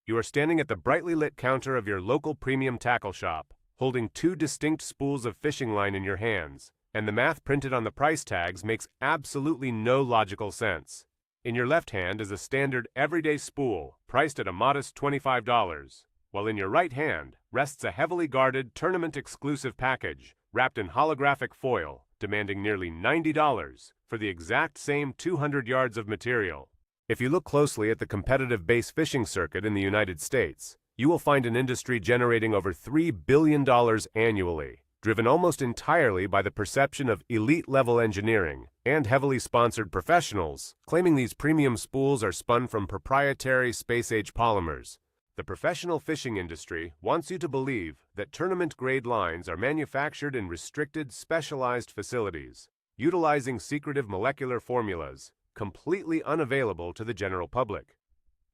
You are standing at the brightly lit counter of your local premium tackle shop, holding two distinct spools of fishing line in your hands, and the math printed on the price tags makes absolutely no logical sense. In your left hand is a standard everyday spool, priced at a modest $25, while in your right hand rests a heavily guarded tournament-exclusive package, wrapped in holographic foil, demanding nearly $90 for the exact same 200 yards of material. If you look closely at the competitive bass fishing circuit in the United States, you will find an industry generating over $3 billion annually, driven almost entirely by the perception of elite-level engineering and heavily sponsored professionals, claiming these premium spools are spun from proprietary space-age polymers. The professional fishing industry wants you to believe that tournament-grade lines are manufactured in restricted, specialized facilities, utilizing secretive molecular formulas completely unavailable to the general public.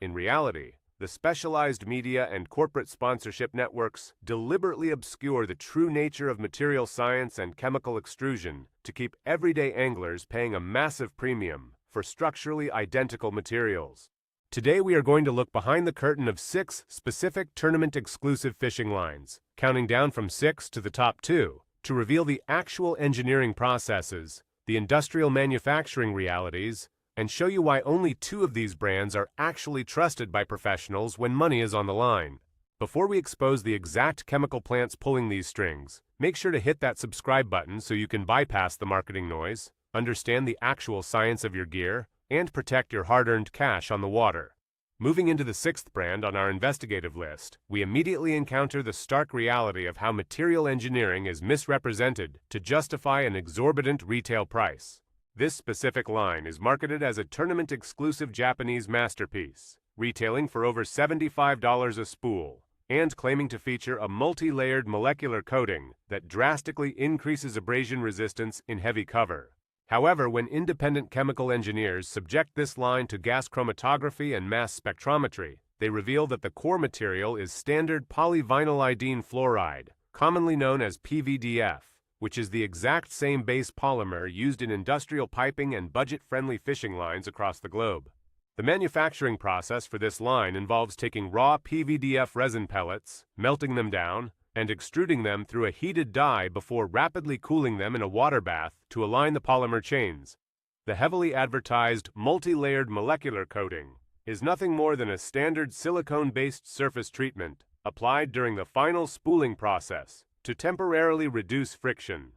In reality, the specialized media and corporate sponsorship networks deliberately obscure the true nature of material science and chemical extrusion to keep everyday anglers paying a massive premium for structurally identical materials. Today we are going to look behind the curtain of 6 specific tournament-exclusive fishing lines, counting down from 6 to the top 2, to reveal the actual engineering processes, the industrial manufacturing realities, and show you why only 2 of these brands are actually trusted by professionals when money is on the line. Before we expose the exact chemical plants pulling these strings, make sure to hit that subscribe button so you can bypass the marketing noise, understand the actual science of your gear, and protect your hard-earned cash on the water. Moving into the 6th brand on our investigative list, we immediately encounter the stark reality of how material engineering is misrepresented to justify an exorbitant retail price. This specific line is marketed as a tournament-exclusive Japanese masterpiece, retailing for over $75 a spool, and claiming to feature a multi-layered molecular coating that drastically increases abrasion resistance in heavy cover. However, when independent chemical engineers subject this line to gas chromatography and mass spectrometry, they reveal that the core material is standard polyvinylidene fluoride, commonly known as PVDF, which is the exact same base polymer used in industrial piping and budget-friendly fishing lines across the globe. The manufacturing process for this line involves taking raw PVDF resin pellets, melting them down, and extruding them through a heated die before rapidly cooling them in a water bath to align the polymer chains. The heavily advertised multi-layered molecular coating is nothing more than a standard silicone-based surface treatment applied during the final spooling process to temporarily reduce friction,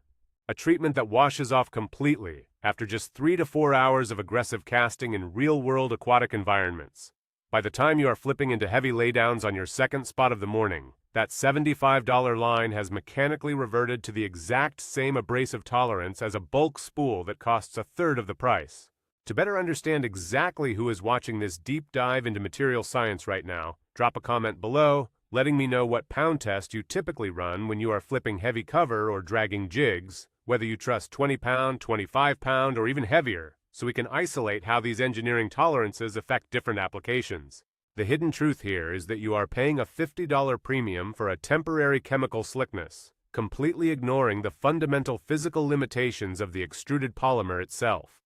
a treatment that washes off completely after just 3 to 4 hours of aggressive casting in real-world aquatic environments. By the time you are flipping into heavy laydowns on your second spot of the morning, that $75 line has mechanically reverted to the exact same abrasive tolerance as a bulk spool that costs a third of the price. To better understand exactly who is watching this deep dive into material science right now, drop a comment below, letting me know what pound test you typically run when you are flipping heavy cover or dragging jigs, whether you trust 20-pound, 25-pound, or even heavier, so we can isolate how these engineering tolerances affect different applications. The hidden truth here is that you are paying a $50 premium for a temporary chemical slickness, completely ignoring the fundamental physical limitations of the extruded polymer itself.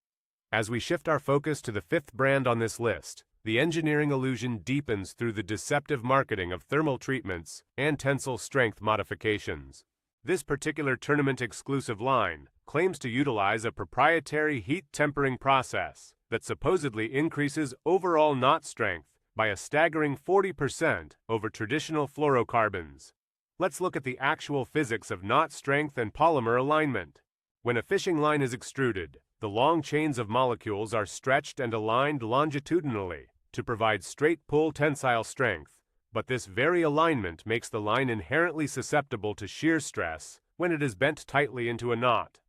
As we shift our focus to the 5th brand on this list, the engineering illusion deepens through the deceptive marketing of thermal treatments and tensile strength modifications. This particular tournament-exclusive line claims to utilize a proprietary heat tempering process that supposedly increases overall knot strength by a staggering 40% over traditional fluorocarbons. Let's look at the actual physics of knot strength and polymer alignment. When a fishing line is extruded, the long chains of molecules are stretched and aligned longitudinally to provide straight pull tensile strength, but this very alignment makes the line inherently susceptible to shear stress when it is bent tightly into a knot.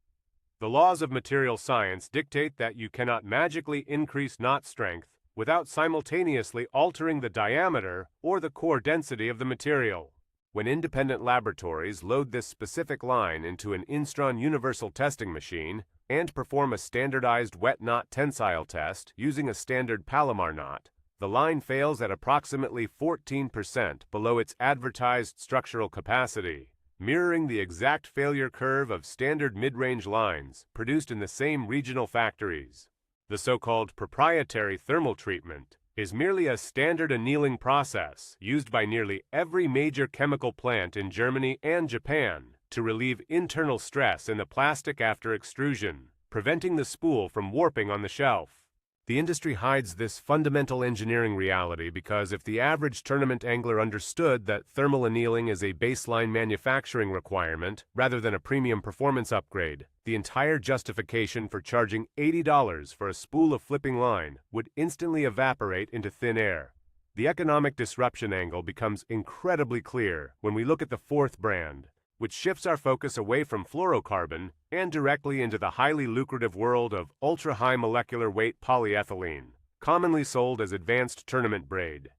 The laws of material science dictate that you cannot magically increase knot strength without simultaneously altering the diameter or the core density of the material. When independent laboratories load this specific line into an Instron universal testing machine and perform a standardized wet knot tensile test using a standard Palomar knot, the line fails at approximately 14% below its advertised structural capacity, mirroring the exact failure curve of standard mid-range lines produced in the same regional factories. The so-called proprietary thermal treatment is merely a standard annealing process used by nearly every major chemical plant in Germany and Japan to relieve internal stress in the plastic after extrusion, preventing the spool from warping on the shelf. The industry hides this fundamental engineering reality because if the average tournament angler understood that thermal annealing is a baseline manufacturing requirement rather than a premium performance upgrade, the entire justification for charging $80 for a spool of flipping line would instantly evaporate into thin air. The economic disruption angle becomes incredibly clear when we look at the fourth brand, which shifts our focus away from fluorocarbon and directly into the highly lucrative world of ultra-high molecular weight polyethylene, commonly sold as advanced tournament braid.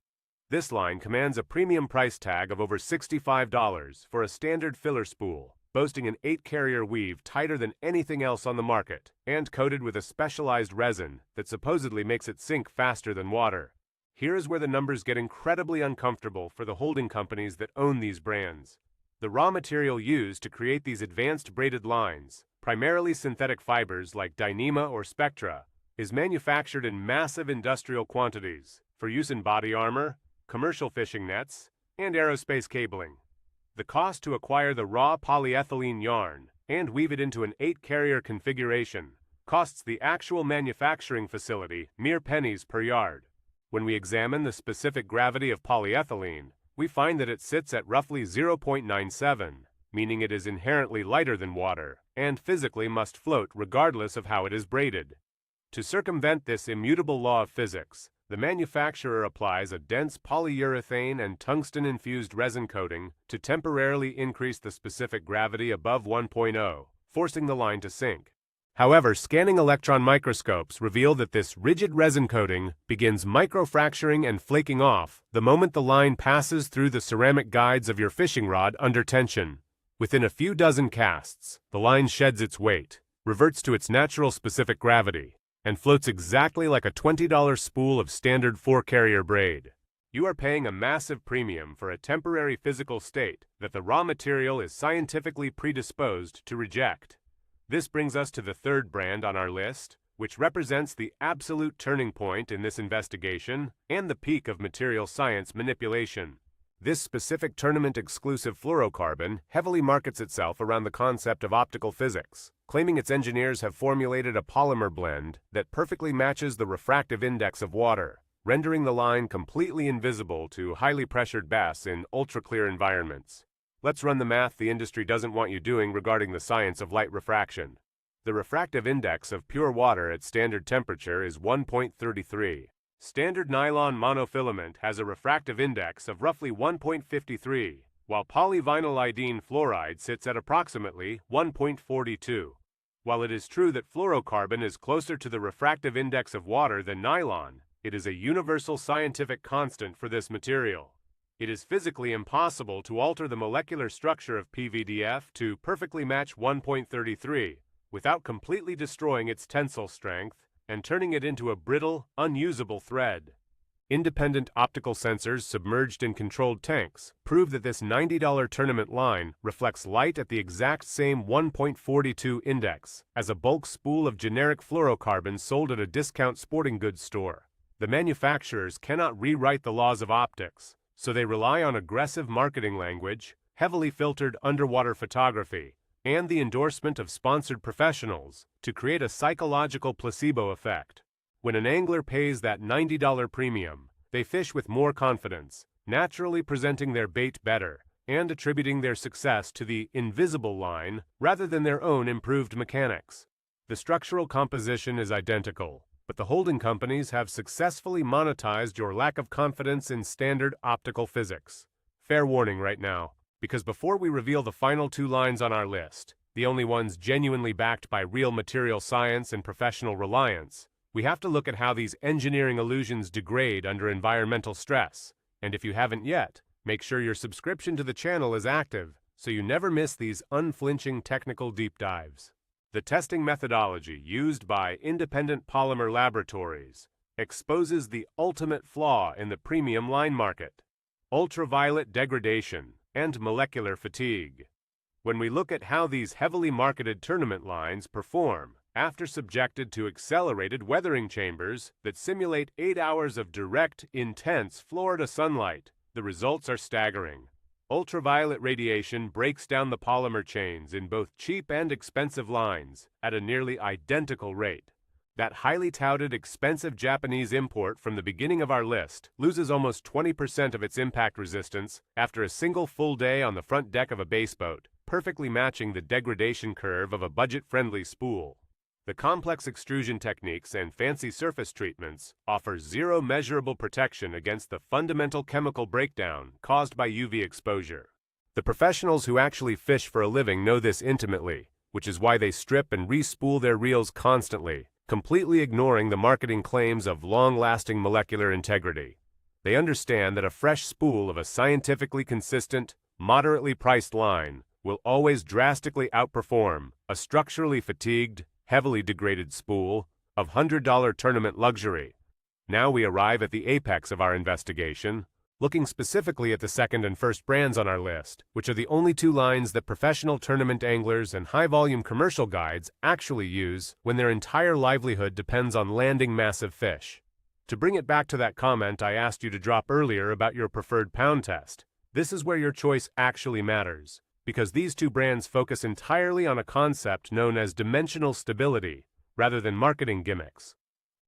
This line commands a premium price tag of over $65 for a standard filler spool, boasting an 8-carrier weave tighter than anything else on the market, and coated with a specialized resin that supposedly makes it sink faster than water. Here is where the numbers get incredibly uncomfortable for the holding companies that own these brands. The raw material used to create these advanced braided lines, primarily synthetic fibers like Dyneema or Spectra, is manufactured in massive industrial quantities for use in body armor, commercial fishing nets, and aerospace cabling. The cost to acquire the raw polyethylene yarn and weave it into an 8-carrier configuration costs the actual manufacturing facility mere pennies per yard. When we examine the specific gravity of polyethylene, we find that it sits at roughly 0.97, meaning it is inherently lighter than water, and physically must float regardless of how it is braided. To circumvent this immutable law of physics, the manufacturer applies a dense polyurethane and tungsten-infused resin coating to temporarily increase the specific gravity above 1.0, forcing the line to sink. However, scanning electron microscopes reveal that this rigid resin coating begins microfracturing and flaking off the moment the line passes through the ceramic guides of your fishing rod under tension. Within a few dozen casts, the line sheds its weight, reverts to its natural specific gravity, and floats exactly like a $20 spool of standard 4-carrier braid. You are paying a massive premium for a temporary physical state that the raw material is scientifically predisposed to reject. This brings us to the third brand on our list, which represents the absolute turning point in this investigation and the peak of material science manipulation. This specific tournament-exclusive fluorocarbon heavily markets itself around the concept of optical physics, claiming its engineers have formulated a polymer blend that perfectly matches the refractive index of water, rendering the line completely invisible to highly pressured bass in ultra-clear environments. Let's run the math the industry doesn't want you doing regarding the science of light refraction. The refractive index of pure water at standard temperature is 1.33. Standard nylon monofilament has a refractive index of roughly 1.53, while polyvinylidene fluoride sits at approximately 1.42. While it is true that fluorocarbon is closer to the refractive index of water than nylon, it is a universal scientific constant for this material. It is physically impossible to alter the molecular structure of PVDF to perfectly match 1.33 without completely destroying its tensile strength and turning it into a brittle, unusable thread. Independent optical sensors submerged in controlled tanks prove that this $90 tournament line reflects light at the exact same 1.42 index as a bulk spool of generic fluorocarbon sold at a discount sporting goods store. The manufacturers cannot rewrite the laws of optics, so they rely on aggressive marketing language, heavily filtered underwater photography, and the endorsement of sponsored professionals to create a psychological placebo effect. When an angler pays that $90 premium, they fish with more confidence, naturally presenting their bait better, and attributing their success to the invisible line rather than their own improved mechanics. The structural composition is identical, but the holding companies have successfully monetized your lack of confidence in standard optical physics. Fair warning right now, because before we reveal the final two lines on our list, the only ones genuinely backed by real material science and professional reliance, we have to look at how these engineering illusions degrade under environmental stress. And if you haven't yet, make sure your subscription to the channel is active so you never miss these unflinching technical deep dives. The testing methodology used by independent polymer laboratories exposes the ultimate flaw in the premium line market: ultraviolet degradation and molecular fatigue. When we look at how these heavily marketed tournament lines perform, After subjected to accelerated weathering chambers that simulate 8 hours of direct, intense Florida sunlight, the results are staggering. Ultraviolet radiation breaks down the polymer chains in both cheap and expensive lines at a nearly identical rate. That highly touted, expensive Japanese import from the beginning of our list loses almost 20% of its impact resistance after a single full day on the front deck of a baseboat, perfectly matching the degradation curve of a budget-friendly spool. The complex extrusion techniques and fancy surface treatments offer zero measurable protection against the fundamental chemical breakdown caused by UV exposure. The professionals who actually fish for a living know this intimately, which is why they strip and re-spool their reels constantly, completely ignoring the marketing claims of long-lasting molecular integrity. They understand that a fresh spool of a scientifically consistent, moderately priced line will always drastically outperform a structurally fatigued, heavily degraded spool of $100 tournament luxury. Now we arrive at the apex of our investigation, looking specifically at the second and first brands on our list, which are the only two lines that professional tournament anglers and high-volume commercial guides actually use when their entire livelihood depends on landing massive fish. To bring it back to that comment I asked you to drop earlier about your preferred pound test, this is where your choice actually matters, because these two brands focus entirely on a concept known as dimensional stability, rather than marketing gimmicks.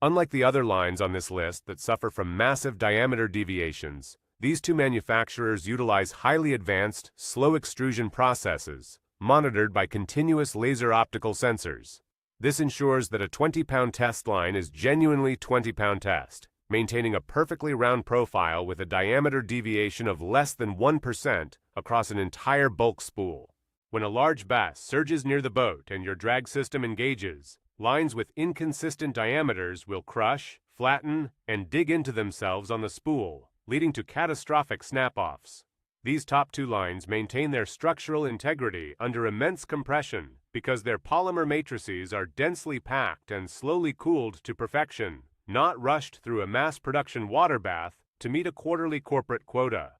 Unlike the other lines on this list that suffer from massive diameter deviations, these two manufacturers utilize highly advanced, slow extrusion processes, monitored by continuous laser optical sensors. This ensures that a 20-pound test line is genuinely 20-pound test, maintaining a perfectly round profile with a diameter deviation of less than 1% across an entire bulk spool. When a large bass surges near the boat and your drag system engages, lines with inconsistent diameters will crush, flatten, and dig into themselves on the spool, leading to catastrophic snap-offs. These top two lines maintain their structural integrity under immense compression because their polymer matrices are densely packed and slowly cooled to perfection, not rushed through a mass production water bath to meet a quarterly corporate quota.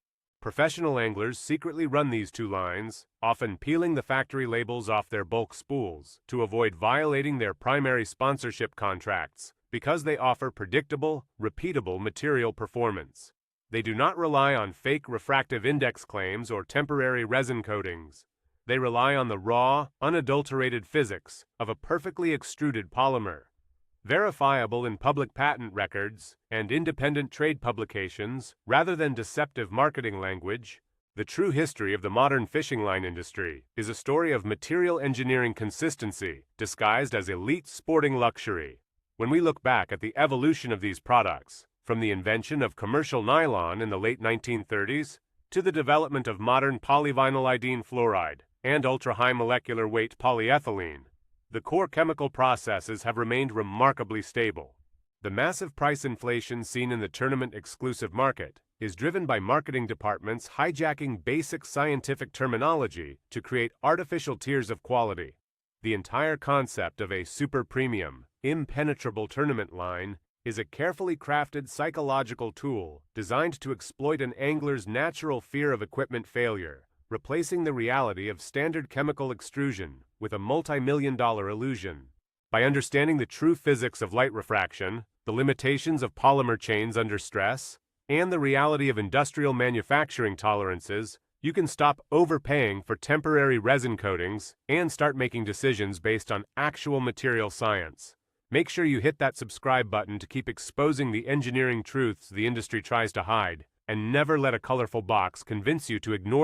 Professional anglers secretly run these two lines, often peeling the factory labels off their bulk spools to avoid violating their primary sponsorship contracts because they offer predictable, repeatable material performance. They do not rely on fake refractive index claims or temporary resin coatings. They rely on the raw, unadulterated physics of a perfectly extruded polymer. Verifiable in public patent records and independent trade publications rather than deceptive marketing language, the true history of the modern fishing line industry is a story of material engineering consistency disguised as elite sporting luxury. When we look back at the evolution of these products, from the invention of commercial nylon in the late 1930s to the development of modern polyvinylidene fluoride and ultra-high molecular weight polyethylene, the core chemical processes have remained remarkably stable. The massive price inflation seen in the tournament-exclusive market is driven by marketing departments hijacking basic scientific terminology to create artificial tiers of quality. The entire concept of a super premium, impenetrable tournament line is a carefully crafted psychological tool designed to exploit an angler's natural fear of equipment failure, replacing the reality of standard chemical extrusion with a multi-million-dollar illusion. By understanding the true physics of light refraction, the limitations of polymer chains under stress, and the reality of industrial manufacturing tolerances, you can stop overpaying for temporary resin coatings and start making decisions based on actual material science. Make sure you hit that subscribe button to keep exposing the engineering truths the industry tries to hide, and never let a colorful box convince you to ignore